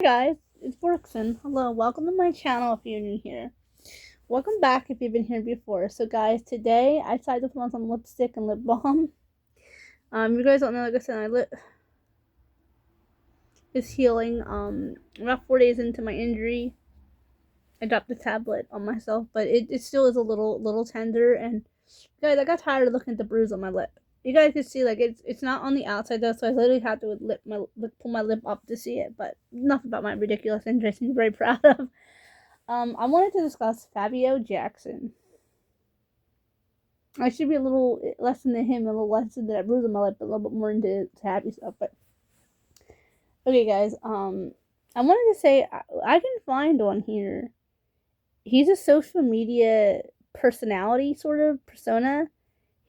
Hey guys, it's Borkson. Hello, welcome to my channel if you're new here. Welcome back if you've been here before. So guys, today I decided to put on some lipstick and lip balm. You guys don't know, like I said, my lip is healing. About 4 days into my injury, I dropped the tablet on myself, but it still is a little tender. And guys, I got tired of looking at the bruise on my lip. You guys can see, like, it's not on the outside though, so I literally had to pull my lip up to see it. But enough about my ridiculous injury. I'm very proud of. I wanted to discuss Fabio Jackson. I should be a little less into him, a little less into that bruise on my lip, a little bit more into happy stuff. But okay, guys. I wanted to say I can find on here. He's a social media personality sort of persona.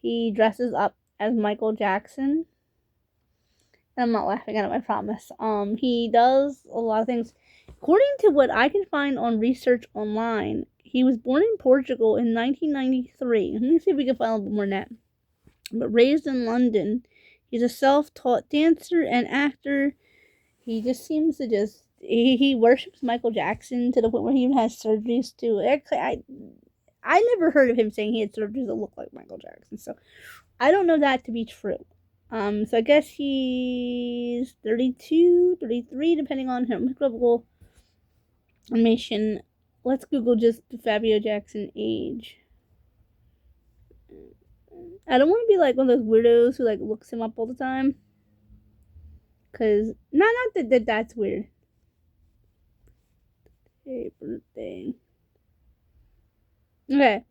He dresses up as Michael Jackson. And I'm not laughing at him, I promise. He does a lot of things. According to what I can find on research online, he was born in Portugal in 1993. Let me see if we can find a little bit more on that. But raised in London, he's a self-taught dancer and actor. He just seems to he worships Michael Jackson to the point where he even has surgeries to. Actually, I never heard of him saying he had surgeries that look like Michael Jackson, so I don't know that to be true. So I guess he's 32, 33, depending on him. Google information. Let's Google just Fabio Jackson age. I don't want to be like one of those weirdos who like looks him up all the time. Cause not that's weird. Hey, birthday. Okay,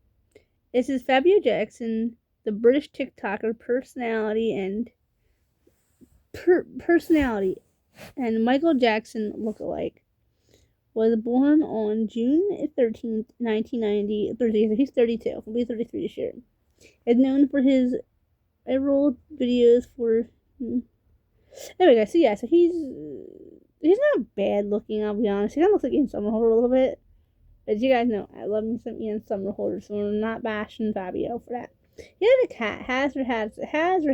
this is Fabio Jackson, the British TikToker personality and Michael Jackson lookalike. Was born on June 13th, 1990. 30, he's 32. He'll be 33 this year. Is known for his viral videos for. Anyway, guys. So yeah, so he's not bad looking. I'll be honest. He kind of looks like Ian Somerhalder a little bit. As you guys know, I love me some Ian Somerhalder, so we're not bashing Fabio for that. He had a cat. Has or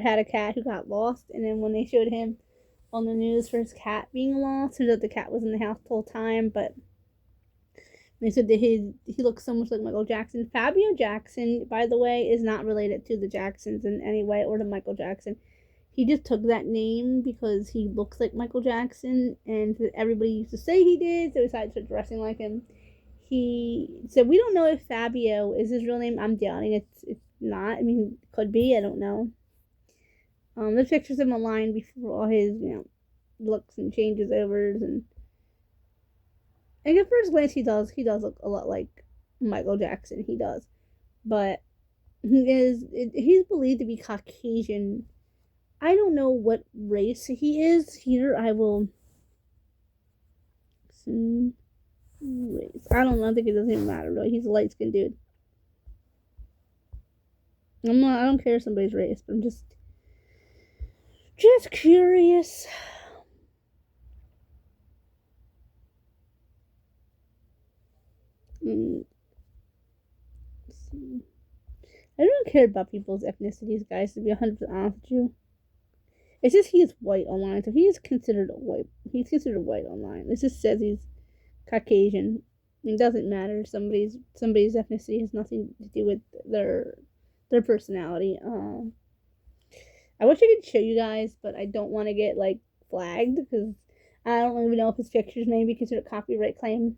had a cat who got lost, and then when they showed him on the news for his cat being lost, so that the cat was in the house the whole time, but they said that he looks so much like Michael Jackson. Fabio Jackson, by the way, is not related to the Jacksons in any way or to Michael Jackson. He just took that name because he looks like Michael Jackson, and everybody used to say he did, so he decided to start dressing like him. He said, we don't know if Fabio is his real name. I'm doubting it's not. I mean, it could be. I don't know. There's pictures of him online before all his, looks and changes overs, and at first glance he does look a lot like Michael Jackson. He does, but he's believed to be Caucasian. I don't know what race he is. Here I will. Race. I don't know. I think it doesn't even matter really. He's a light skinned dude. I don't care somebody's race, but I'm just curious. I don't care about people's ethnicities, guys, to be 100% honest with you. It's just he's white online, so he's considered white. He's considered white online. It just says he's Caucasian. It doesn't matter. Somebody's ethnicity has nothing to do with their personality. I wish I could show you guys, but I don't want to get like flagged because I don't even know if his pictures may be considered copyright claim.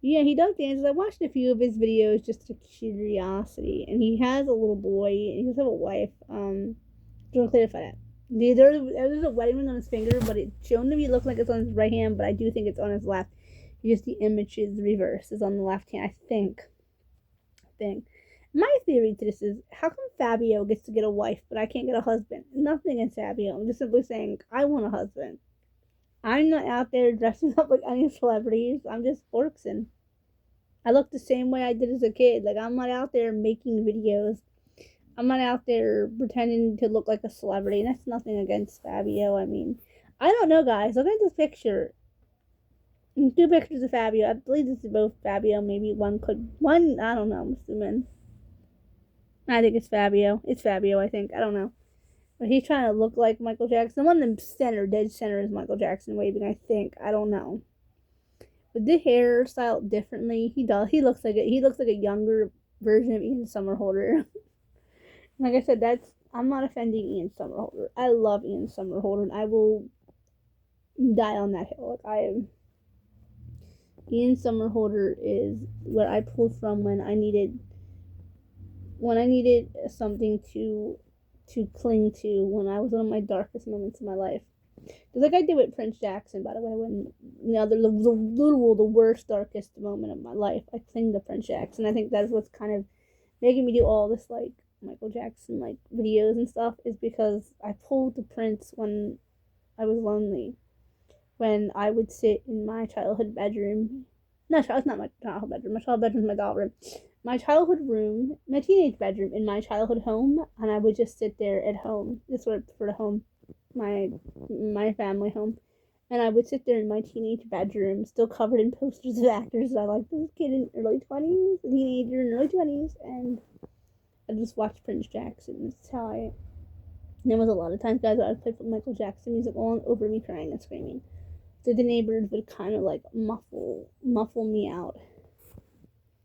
Yeah, he does dances. I watched a few of his videos just for curiosity, and he has a little boy, and he does have a wife. Don't clarify that. There's a wedding ring on his finger, but it's shown to me look like it's on his right hand, but I do think it's on his left. Just the image is reversed. It's on the left hand, I think. My theory to this is, how come Fabio gets to get a wife, but I can't get a husband? Nothing against Fabio. I'm just simply saying, I want a husband. I'm not out there dressing up like any celebrities. I'm just Borkson. I look the same way I did as a kid. Like, I'm not out there making videos. I'm not out there pretending to look like a celebrity. And that's nothing against Fabio. I mean, I don't know, guys. Look at this picture. Two pictures of Fabio. I believe this is both Fabio. Maybe one, I don't know. I'm assuming. I think it's Fabio. It's Fabio, I think. I don't know. But he's trying to look like Michael Jackson. The one in the center, dead center, is Michael Jackson waving, I think. I don't know. With the hairstyle differently, he does. He looks like a younger version of Ian Somerhalder. Like I said, I'm not offending Ian Somerhalder. I love Ian Somerhalder, and I will die on that hill. Like I am. Ian Somerhalder is what I pulled from when I needed something to cling to when I was one of my darkest moments in my life. Just like I did with Prince Jackson, by the way, when the worst, darkest moment of my life, I cling to Prince Jackson. I think that's what's kind of making me do all this like Michael Jackson like videos and stuff is because I pulled the Prince when I was lonely. When I would sit in my childhood bedroom. No, it's not my childhood bedroom. My childhood bedroom is my doll room. My childhood room, my teenage bedroom in my childhood home, and I would just sit there at home. This was for the home, my family home, and I would sit there in my teenage bedroom, still covered in posters of actors that I liked. This kid in early 20s, a teenager in early 20s, and I just watched Prince Jackson. That's how I. And there was a lot of times, guys, I would play Michael Jackson music all over me, crying and screaming. So the neighbors would kind of like muffle me out.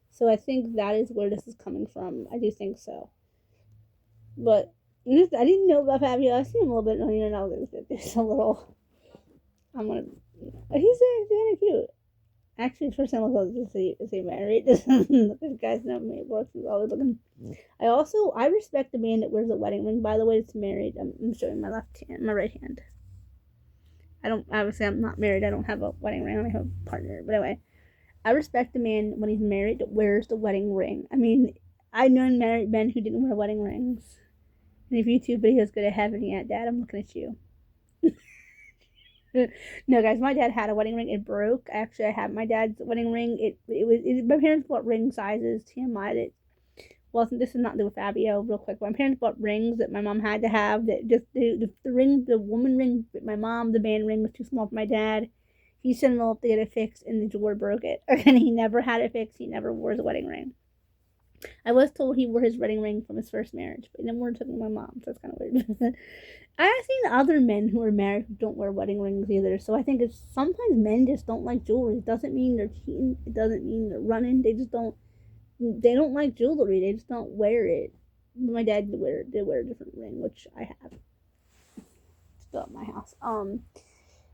So I think that is where this is coming from. I do think so. But I didn't know about Fabio. I've seen him a little bit on the internet. There's a little. I'm gonna. He's kind of cute. Actually, first time I was just is he married? This guy's not married. He's always looking. I respect the man that wears a wedding ring. By the way, it's married. I'm showing my left hand, my right hand. I'm not married. I don't have a wedding ring. I have a partner. But anyway, I respect the man when he's married that wears the wedding ring. I mean, I've known married men who didn't wear wedding rings. And if YouTube videos go to heaven yet, Dad, I'm looking at you. No, guys, my dad had a wedding ring. It broke. Actually, I had my dad's wedding ring. My parents bought ring sizes. TMI that. Well, this is not to do with Fabio, real quick. My parents bought rings that my mom had to have. That just the ring, the woman ring, my mom, the man ring was too small for my dad. He sent them up to get it fixed, and the jeweler broke it. And he never had it fixed. He never wore his wedding ring. I was told he wore his wedding ring from his first marriage, but he never wore it to my mom, so it's kind of weird. I've seen other men who are married who don't wear wedding rings either, so I think it's sometimes men just don't like jewelry. It doesn't mean they're cheating. It doesn't mean they're running. They don't like jewelry. They just don't wear it. My dad did wear a different ring, which I have still at my house.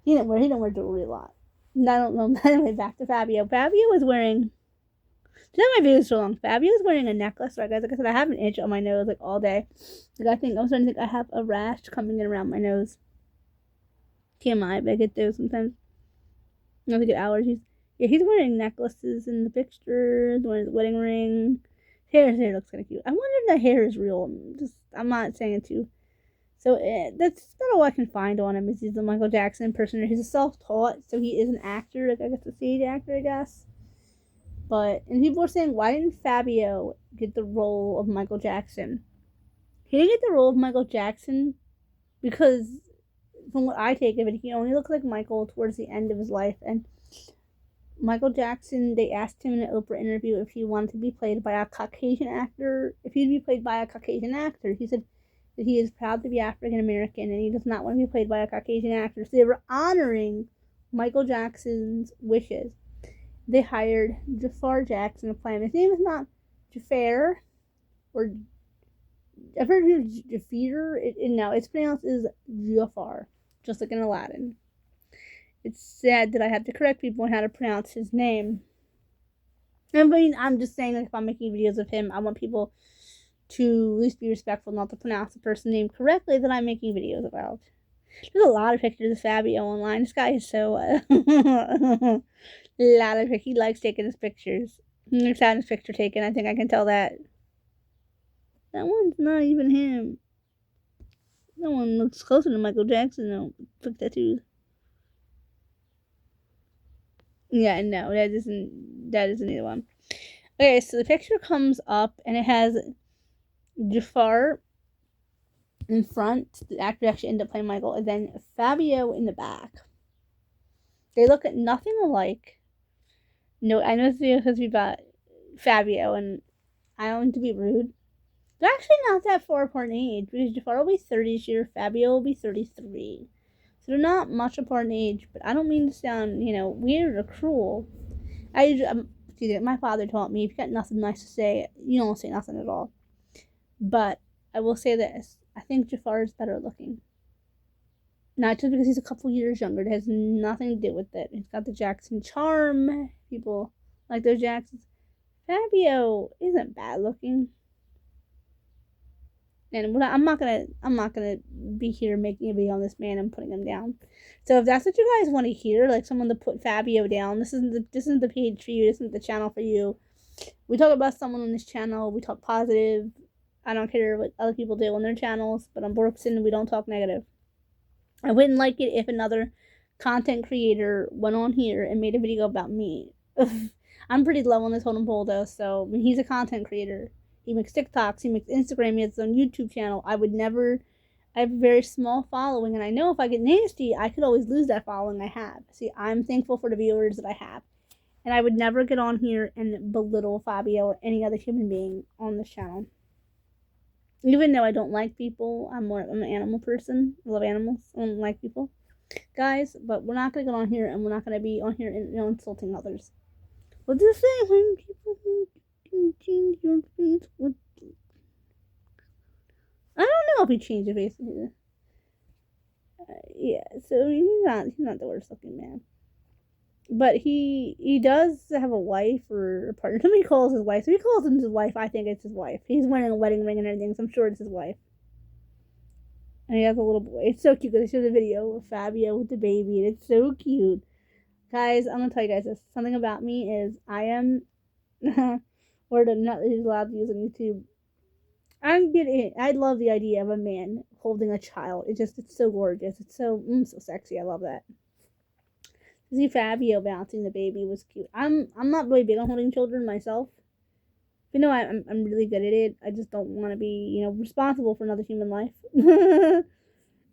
He didn't wear jewelry a lot. And I don't know. Anyway, back to Fabio. Fabio was wearing. Today my video is so long. Fabio was wearing a necklace, right, guys? Like I said, I have an itch on my nose like all day. Like I'm starting to think I have a rash coming in around my nose. TMI, but I get those sometimes. I get allergies. Yeah, he's wearing necklaces in the picture, wearing his wedding ring. His hair looks kind of cute. I wonder if that hair is real. I'm not saying it too. So that's about all I can find on him. Is he's a Michael Jackson impersonator. He's a self-taught, so he is an actor. Like I guess a stage actor, I guess. And people were saying, why didn't Fabio get the role of Michael Jackson? He didn't get the role of Michael Jackson because, from what I take of it, he only looked like Michael towards the end of his life. And Michael Jackson, they asked him in an Oprah interview if he wanted to be played by a Caucasian actor. If he'd be played by a Caucasian actor, he said that he is proud to be African American and he does not want to be played by a Caucasian actor. So they were honoring Michael Jackson's wishes. They hired Jafar Jackson to play him. His name is not Jafar or I've heard it Jafar. No, it's pronounced as Jafar, just like in Aladdin. It's sad that I have to correct people on how to pronounce his name. I mean, I'm just saying, like, if I'm making videos of him, I want people to at least be respectful, not to pronounce the person's name correctly that I'm making videos about. There's a lot of pictures of Fabio online. This guy is so he likes taking his pictures. He's had his picture taken. I think I can tell that. That one's not even him. That one looks closer to Michael Jackson though. Look tattoos. Yeah, no, that isn't either one. Okay, so the picture comes up and it has Jafar in front. The actor actually ended up playing Michael, and then Fabio in the back. They look at nothing alike. No, I know this video is supposed to be about Fabio, and I don't want to be rude. They're actually not that far apart in age, because Jafar will be 30 this year, Fabio will be 33. So they're not much apart in age, but I don't mean to sound, weird or cruel. My father taught me, if you got nothing nice to say, you don't say nothing at all. But I will say this. I think Jafar is better looking. Not just because he's a couple years younger. It has nothing to do with it. He's got the Jackson charm. People like those Jacksons. Fabio isn't bad looking. And I'm not gonna be here making a video on this man and putting him down. So if that's what you guys want to hear, like someone to put Fabio down, this isn't the page for you. This isn't the channel for you. We talk about someone on this channel. We talk positive. I don't care what other people do on their channels, but on Brookson, we don't talk negative. I wouldn't like it if another content creator went on here and made a video about me. I'm pretty low on the totem pole though, so when he's a content creator, he makes TikToks, he makes Instagram, he has his own YouTube channel. I have a very small following, and I know if I get nasty, I could always lose that following I have. See, I'm thankful for the viewers that I have. And I would never get on here and belittle Fabio or any other human being on this channel. Even though I don't like people, I'm an animal person. I love animals. I don't like people. Guys, but we're not going to get on here, and we're not going to be on here insulting others. What does it say when people can change your face? I don't know if he changed your face. Yeah, so he's not the worst looking man. But he does have a wife or a partner. Somebody calls his wife. So he calls him his wife. I think it's his wife. He's wearing a wedding ring and everything, so I'm sure it's his wife. And he has a little boy. It's so cute because I showed a video of Fabio with the baby, and it's so cute. Guys, I'm going to tell you guys this. Something about me is I am, word of nut that he's allowed to use on YouTube. I love the idea of a man holding a child. It's so gorgeous. It's so sexy. I love that. See Fabio bouncing the baby was cute. I'm not really big on holding children myself. You know, I'm really good at it. I just don't want to be, responsible for another human life.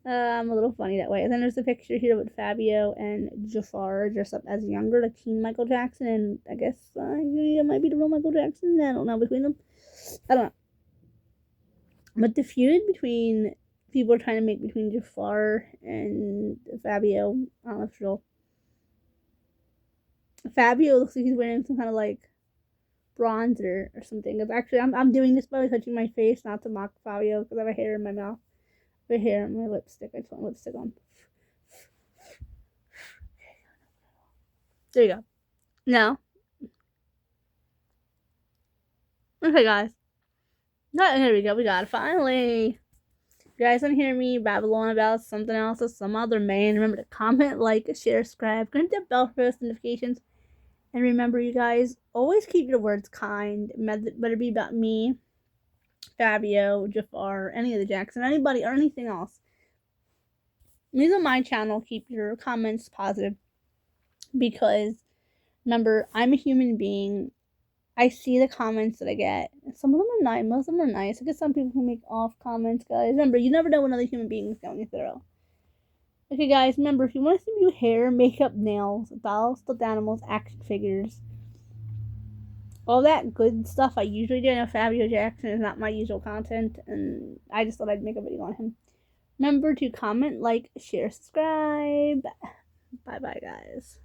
I'm a little funny that way. And then there's a picture here with Fabio and Jafar dressed up as younger, like teen Michael Jackson, and I guess it might be the real Michael Jackson. I don't know between them. I don't know. But the feud between people are trying to make between Jafar and Fabio, I don't know if it's real. Fabio looks like he's wearing some kind of like bronzer or something. Because actually, I'm doing this by touching my face, not to mock Fabio, because I have a hair in my mouth. I have a hair in my lipstick. I just want lipstick on. There you go. Now. Okay, guys. Here we go. We got it. Finally. If you guys want to hear me babble on about something else or some other man, remember to comment, like, share, subscribe, click the bell for notifications. And remember, you guys, always keep your words kind. Whether it be about me, Fabio, Jafar, any of the Jackson, anybody, or anything else. These on my channel. Keep your comments positive. Because, remember, I'm a human being. I see the comments that I get. Some of them are nice. Most of them are nice. I get some people who make off comments, guys. Remember, you never know what another human being is going through. Okay, guys, remember, if you want to see new hair, makeup, nails, dolls, stuffed animals, action figures, all that good stuff I usually do. I know Fabio Jackson is not my usual content, and I just thought I'd make a video on him. Remember to comment, like, share, subscribe. Bye-bye, guys.